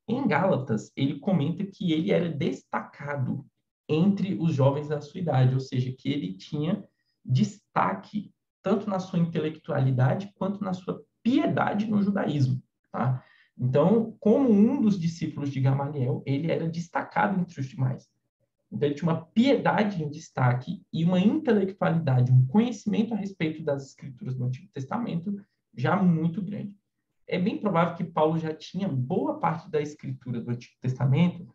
Em Gálatas, ele comenta que ele era destacado entre os jovens da sua idade, ou seja, que ele tinha destaque tanto na sua intelectualidade quanto na sua piedade no judaísmo. Tá? Então, como um dos discípulos de Gamaliel, ele era destacado entre os demais. Então, ele tinha uma piedade em destaque e uma intelectualidade, um conhecimento a respeito das escrituras do Antigo Testamento já muito grande. É bem provável que Paulo já tinha boa parte da escritura do Antigo Testamento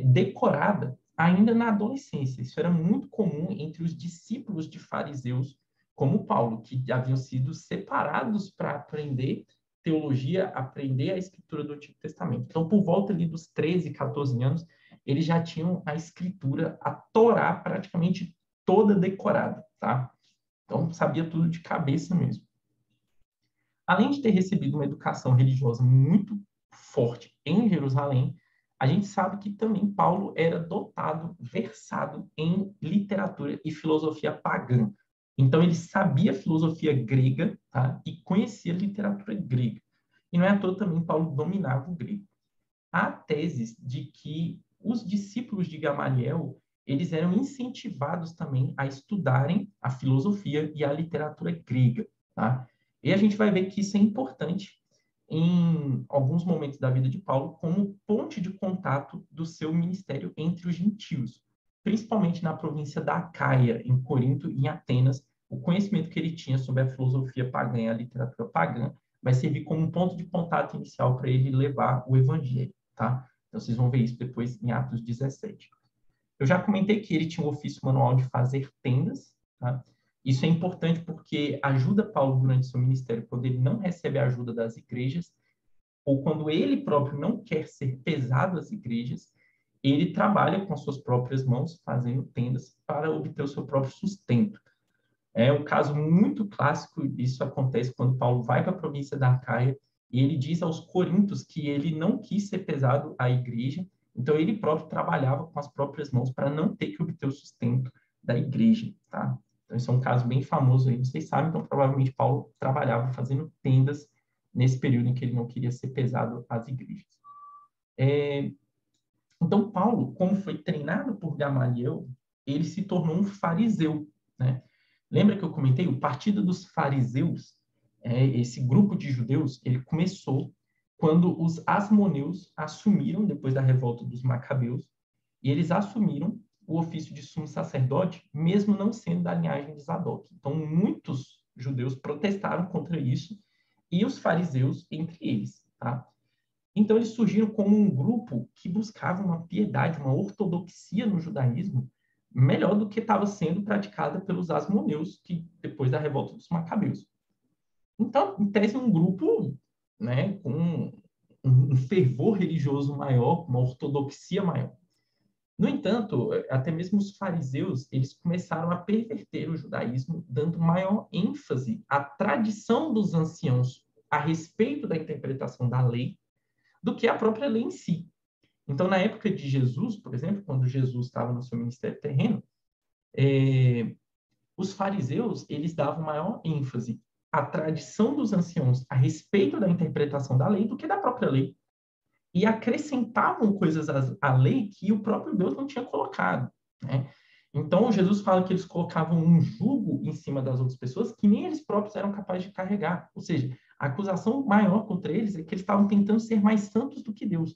decorada ainda na adolescência. Isso era muito comum entre os discípulos de fariseus, como Paulo, que haviam sido separados para aprender teologia, aprender a escritura do Antigo Testamento. Então, por volta ali dos 13, 14 anos, eles já tinham a escritura, a Torá, praticamente toda decorada, tá? Então, sabia tudo de cabeça mesmo. Além de ter recebido uma educação religiosa muito forte em Jerusalém, a gente sabe que também Paulo era dotado, versado em literatura e filosofia pagã. Então, ele sabia filosofia grega, tá? E conhecia literatura grega. E não é à toa também Paulo dominava o grego. Há teses de que os discípulos de Gamaliel eles eram incentivados também a estudarem a filosofia e a literatura grega, tá? E a gente vai ver que isso é importante em alguns momentos da vida de Paulo como ponte de contato do seu ministério entre os gentios, principalmente na província da Acaia, em Corinto e em Atenas. O conhecimento que ele tinha sobre a filosofia pagã e a literatura pagã vai servir como um ponto de contato inicial para ele levar o evangelho, tá? Então, vocês vão ver isso depois em Atos 17. Eu já comentei que ele tinha um ofício manual de fazer tendas, tá? Isso é importante porque ajuda Paulo durante seu ministério quando ele não recebe a ajuda das igrejas ou quando ele próprio não quer ser pesado às igrejas, ele trabalha com as suas próprias mãos fazendo tendas para obter o seu próprio sustento. É um caso muito clássico, isso acontece quando Paulo vai para a província da Acaia e ele diz aos coríntios que ele não quis ser pesado à igreja, então ele próprio trabalhava com as próprias mãos para não ter que obter o sustento da igreja, tá? Então esse é um caso bem famoso aí, vocês sabem, então provavelmente Paulo trabalhava fazendo tendas nesse período em que ele não queria ser pesado às igrejas. Então Paulo, como foi treinado por Gamaliel, ele se tornou um fariseu, né? Lembra que eu comentei? O Partido dos Fariseus, esse grupo de judeus, ele começou quando os asmoneus assumiram, depois da revolta dos macabeus, e eles assumiram o ofício de sumo sacerdote, mesmo não sendo da linhagem de Zadok. Então, muitos judeus protestaram contra isso, e os fariseus entre eles, tá? Então, eles surgiram como um grupo que buscava uma piedade, uma ortodoxia no judaísmo, melhor do que estava sendo praticada pelos asmoneus, que depois da revolta dos macabeus. Então, em tese, um grupo, né, com um fervor religioso maior, uma ortodoxia maior. No entanto, até mesmo os fariseus, eles começaram a perverter o judaísmo, dando maior ênfase à tradição dos anciãos a respeito da interpretação da lei, do que a própria lei em si. Então, na época de Jesus, por exemplo, quando Jesus estava no seu ministério terreno, os fariseus eles davam maior ênfase à tradição dos anciãos a respeito da interpretação da lei do que da própria lei. E acrescentavam coisas à lei que o próprio Deus não tinha colocado, né? Então, Jesus fala que eles colocavam um jugo em cima das outras pessoas que nem eles próprios eram capazes de carregar. Ou seja, a acusação maior contra eles é que eles estavam tentando ser mais santos do que Deus.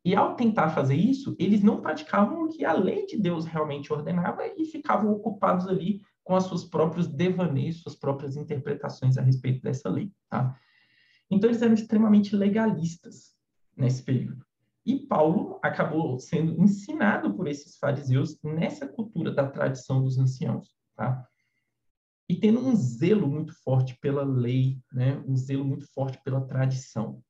E ao tentar fazer isso, eles não praticavam o que a lei de Deus realmente ordenava e ficavam ocupados ali com os seus próprios devaneios, suas próprias interpretações a respeito dessa lei, tá? Então, eles eram extremamente legalistas nesse período. E Paulo acabou sendo ensinado por esses fariseus nessa cultura da tradição dos anciãos, tá? E tendo um zelo muito forte pela lei, né? Um zelo muito forte pela tradição.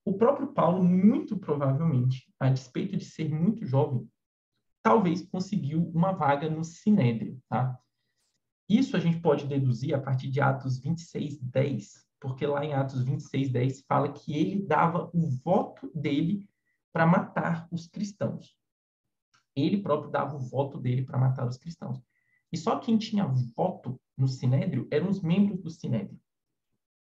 o próprio Paulo, muito provavelmente, a despeito de ser muito jovem, talvez conseguiu uma vaga no Sinédrio, tá? Isso a gente pode deduzir a partir de Atos 26:10, porque lá em Atos 26:10 fala que ele dava o voto dele para matar os cristãos. Ele próprio dava o voto dele para matar os cristãos. E só quem tinha voto no Sinédrio eram os membros do Sinédrio.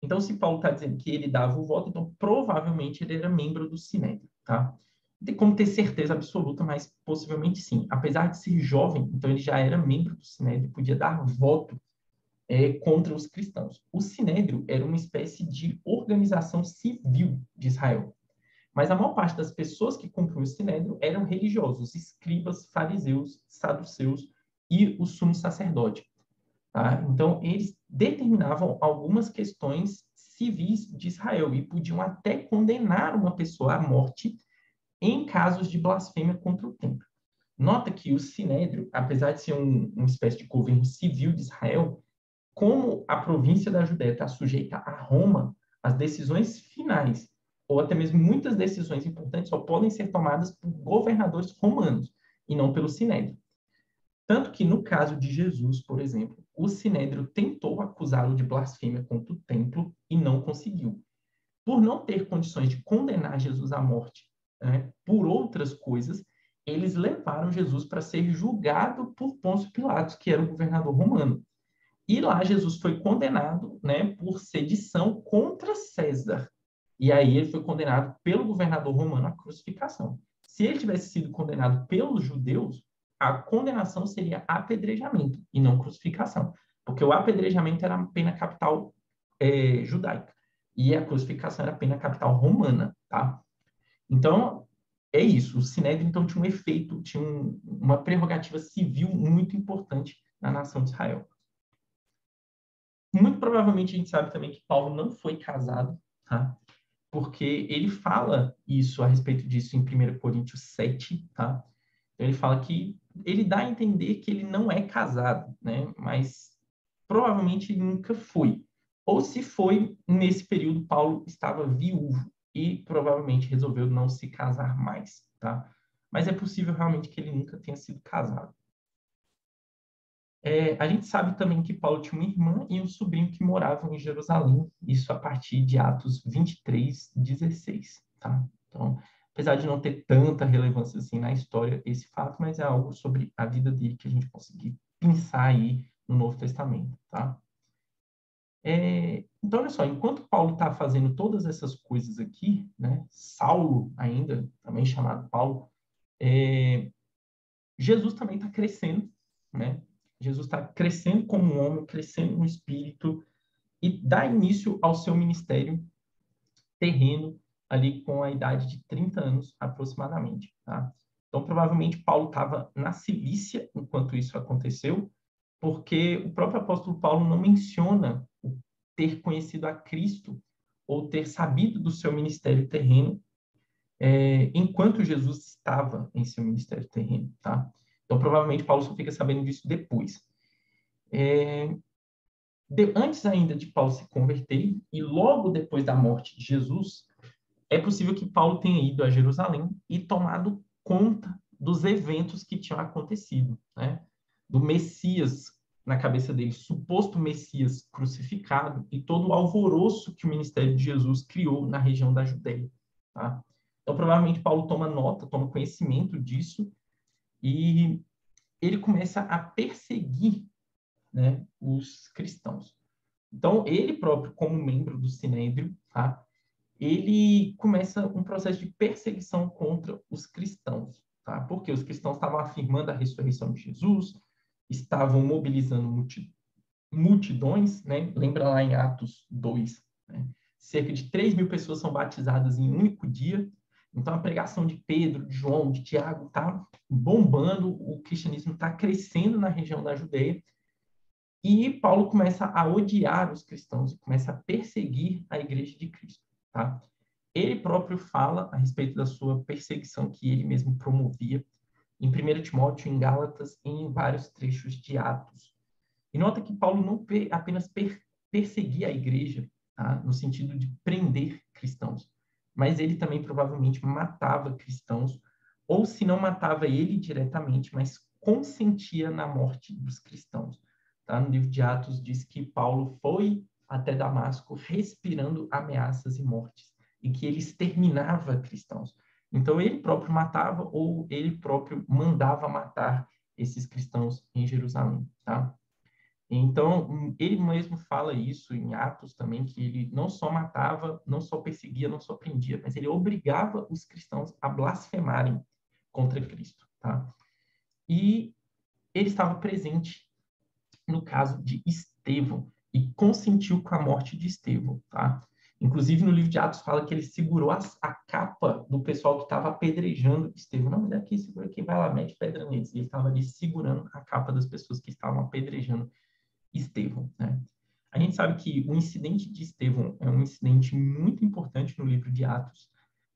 Então, se Paulo está dizendo que ele dava o voto, então provavelmente ele era membro do Sinédrio, tá? Não tem como ter certeza absoluta, mas possivelmente sim. Apesar de ser jovem, então ele já era membro do Sinédrio, podia dar voto contra os cristãos. O Sinédrio era uma espécie de organização civil de Israel. Mas a maior parte das pessoas que compunham o Sinédrio eram religiosos, escribas, fariseus, saduceus e o sumo sacerdote. Tá? Então, eles determinavam algumas questões civis de Israel e podiam até condenar uma pessoa à morte em casos de blasfêmia contra o templo. Nota que o Sinédrio, apesar de ser uma espécie de governo civil de Israel, como a província da Judéia está sujeita a Roma, as decisões finais, ou até mesmo muitas decisões importantes, só podem ser tomadas por governadores romanos e não pelo Sinédrio. Tanto que, no caso de Jesus, por exemplo, o Sinédrio tentou acusá-lo de blasfêmia contra o templo e não conseguiu. Por não ter condições de condenar Jesus à morte, né, por outras coisas, eles levaram Jesus para ser julgado por Pôncio Pilatos, que era o governador romano. E lá Jesus foi condenado, né, por sedição contra César. E aí ele foi condenado pelo governador romano à crucificação. Se ele tivesse sido condenado pelos judeus, a condenação seria apedrejamento e não crucificação, porque o apedrejamento era a pena capital judaica e a crucificação era a pena capital romana, tá? Então é isso. O Sinédrio então tinha um efeito, tinha uma prerrogativa civil muito importante na nação de Israel. Muito provavelmente a gente sabe também que Paulo não foi casado, tá? Porque ele fala isso a respeito disso em 1 Coríntios 7, tá? Ele fala que ele dá a entender que ele não é casado, né? Mas provavelmente ele nunca foi. Ou se foi, nesse período Paulo estava viúvo e provavelmente resolveu não se casar mais, tá? Mas é possível realmente que ele nunca tenha sido casado. A gente sabe também que Paulo tinha uma irmã e um sobrinho que moravam em Jerusalém, isso a partir de Atos 23:16, tá? Então, apesar de não ter tanta relevância assim na história esse fato, mas é algo sobre a vida dele que a gente conseguir pensar aí no Novo Testamento, tá? Então, olha só, enquanto Paulo está fazendo todas essas coisas aqui, né, Saulo ainda, também chamado Paulo, Jesus também está crescendo, né? Jesus está crescendo como um homem, crescendo no espírito e dá início ao seu ministério terreno ali com a idade de 30 anos aproximadamente, tá? Então, provavelmente Paulo estava na Cilícia enquanto isso aconteceu, porque o próprio apóstolo Paulo não menciona o ter conhecido a Cristo ou ter sabido do seu ministério terreno enquanto Jesus estava em seu ministério terreno, tá? Então, provavelmente, Paulo só fica sabendo disso depois. Antes ainda de Paulo se converter, e logo depois da morte de Jesus, é possível que Paulo tenha ido a Jerusalém e tomado conta dos eventos que tinham acontecido, né? Do Messias na cabeça dele, suposto Messias crucificado, e todo o alvoroço que o ministério de Jesus criou na região da Judéia, tá? Então, provavelmente, Paulo toma nota, toma conhecimento disso, e ele começa a perseguir, né, os cristãos. Então, ele próprio, como membro do Sinédrio, tá, ele começa um processo de perseguição contra os cristãos, tá? Porque os cristãos estavam afirmando a ressurreição de Jesus, estavam mobilizando multidões, né? Lembra lá em Atos 2, né? Cerca de 3.000 pessoas são batizadas em um único dia. Então, a pregação de Pedro, de João, de Tiago está bombando, o cristianismo está crescendo na região da Judeia, e Paulo começa a odiar os cristãos e começa a perseguir a igreja de Cristo, tá? Ele próprio fala a respeito da sua perseguição que ele mesmo promovia em 1 Timóteo, em Gálatas e em vários trechos de Atos. E nota que Paulo não apenas perseguia a igreja, tá? No sentido de prender cristãos, mas ele também provavelmente matava cristãos, ou se não matava ele diretamente, mas consentia na morte dos cristãos. Tá? No livro de Atos diz que Paulo foi até Damasco respirando ameaças e mortes, e que ele exterminava cristãos. Então, ele próprio matava ou ele próprio mandava matar esses cristãos em Jerusalém. Tá? Então, ele mesmo fala isso em Atos também, que ele não só matava, não só perseguia, não só prendia, mas ele obrigava os cristãos a blasfemarem contra Cristo. Tá? E ele estava presente no caso de Estevão e consentiu com a morte de Estevão. Tá? Inclusive, no livro de Atos fala que ele segurou a capa do pessoal que estava apedrejando Estevão. Não, mas aqui, segura aqui, vai lá, mete pedra neles. Ele estava ali segurando a capa das pessoas que estavam apedrejando Estevão. Né? A gente sabe que o incidente de Estevão é um incidente muito importante no livro de Atos,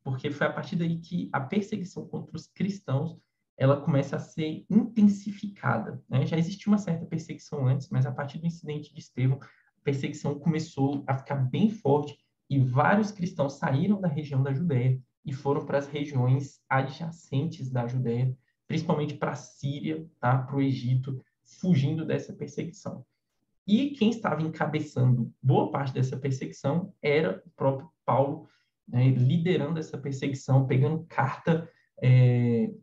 porque foi a partir daí que a perseguição contra os cristãos ela começa a ser intensificada. Né? Já existia uma certa perseguição antes, mas a partir do incidente de Estevão, a perseguição começou a ficar bem forte e vários cristãos saíram da região da Judéia e foram para as regiões adjacentes da Judéia, principalmente para a Síria, tá? Para o Egito, fugindo dessa perseguição. E quem estava encabeçando boa parte dessa perseguição era o próprio Paulo, né, liderando essa perseguição, pegando carta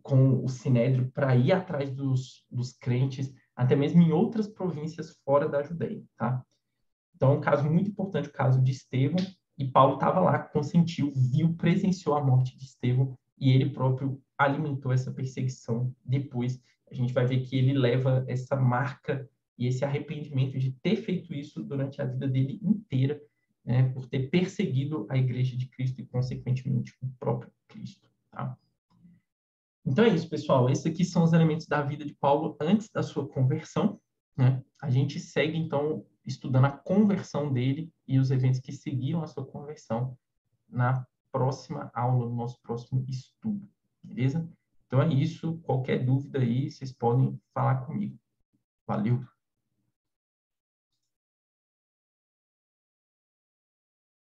com o Sinédrio para ir atrás dos crentes, até mesmo em outras províncias fora da Judéia. Tá? Então, é um caso muito importante, o caso de Estevão, e Paulo estava lá, consentiu, viu, presenciou a morte de Estevão, e ele próprio alimentou essa perseguição. Depois, a gente vai ver que ele leva essa marca e esse arrependimento de ter feito isso durante a vida dele inteira, né, por ter perseguido a igreja de Cristo e, consequentemente, o próprio Cristo. Tá? Então é isso, pessoal. Esses aqui são os elementos da vida de Paulo antes da sua conversão. Né? A gente segue, então, estudando a conversão dele e os eventos que seguiram a sua conversão na próxima aula, no nosso próximo estudo. Beleza? Então é isso. Qualquer dúvida aí, vocês podem falar comigo. Valeu!